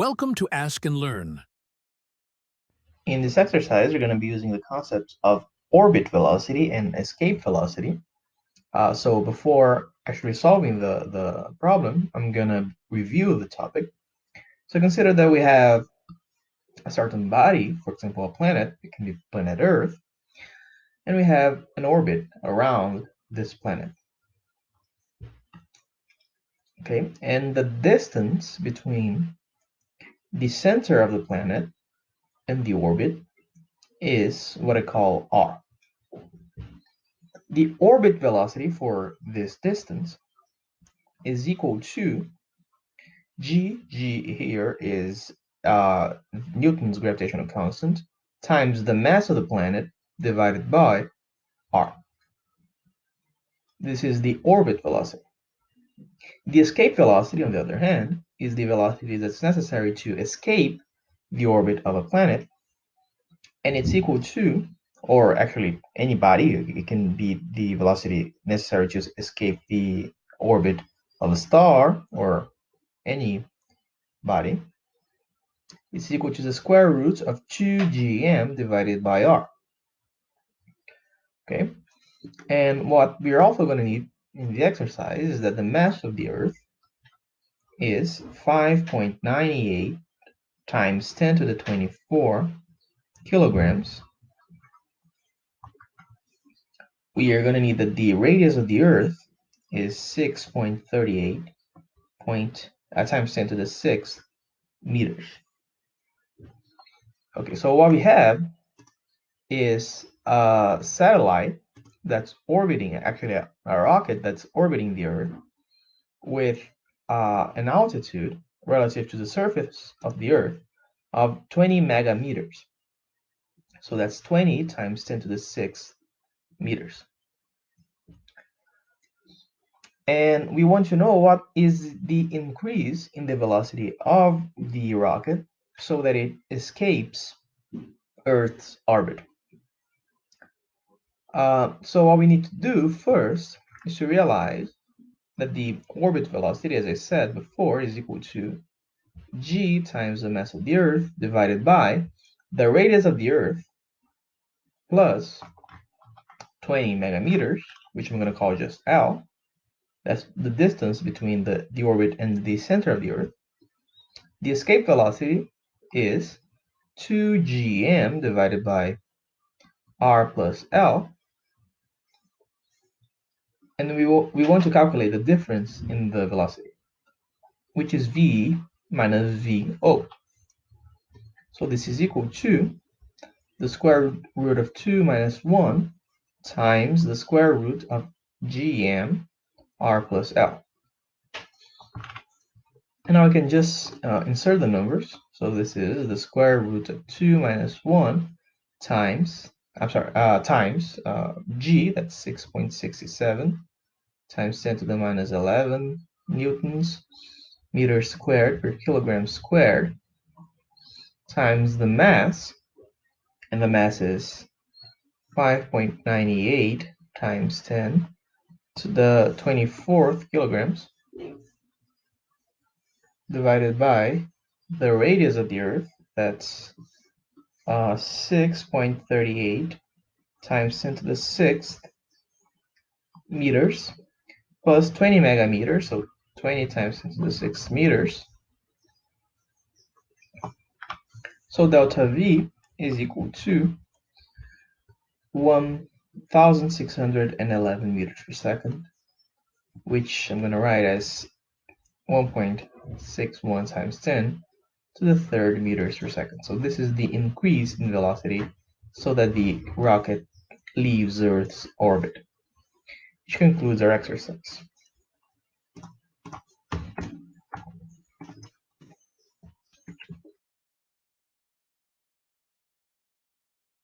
Welcome to Ask and Learn. In this exercise, we're going to be using the concepts of orbit velocity and escape velocity. So before actually solving the problem, I'm going to review the topic. So consider that we have a certain body, for example, a planet, it can be planet Earth, and we have an orbit around this planet. Okay, and the distance between the center of the planet and the orbit is what I call r. The orbit velocity for this distance is equal to G here is Newton's gravitational constant times the mass of the planet divided by r. This is the orbit velocity. The escape velocity, on the other hand, is the velocity that's necessary to escape the orbit of a planet, and it's equal to, or actually any body, it can be the velocity necessary to escape the orbit of a star or any body, is equal to the square root of 2gm divided by r. Okay, and what we're also going to need in the exercise is that the mass of the Earth is 5.98 times 10 to the 24 kilograms. We are going to need that the radius of the Earth is 6.38 times 10 to the 6th meters. Okay, so what we have is a satellite that's orbiting, actually a rocket that's orbiting the Earth with an altitude relative to the surface of the Earth of 20 megameters. So that's 20 times 10 to the 6th meters. And we want to know what is the increase in the velocity of the rocket so that it escapes Earth's orbit. So what we need to do first is to realize that the orbit velocity, as I said before, is equal to g times the mass of the Earth divided by the radius of the Earth plus 20 megameters, which I'm going to call just L. That's the distance between the orbit and the center of the Earth. The escape velocity is 2gm divided by r plus L. And we want to calculate the difference in the velocity, which is v minus vo. So this is equal to the square root of 2 minus 1 times the square root of gm r plus L. And now I can just insert the numbers. So this is the square root of 2 minus 1 times, times g, that's 6.67, times 10 to the minus 11 newtons meters squared per kilogram squared, times the mass, and the mass is 5.98 times 10 to the 24th kilograms, divided by the radius of the Earth, that's 6.38 times 10 to the 6th meters, plus 20 megameters, so 20 times 10 to the 6th meters. So delta V is equal to 1,611 meters per second, which I'm going to write as 1.61 times 10 to the 3rd meters per second. So this is the increase in velocity so that the rocket leaves Earth's orbit, which concludes our exercise.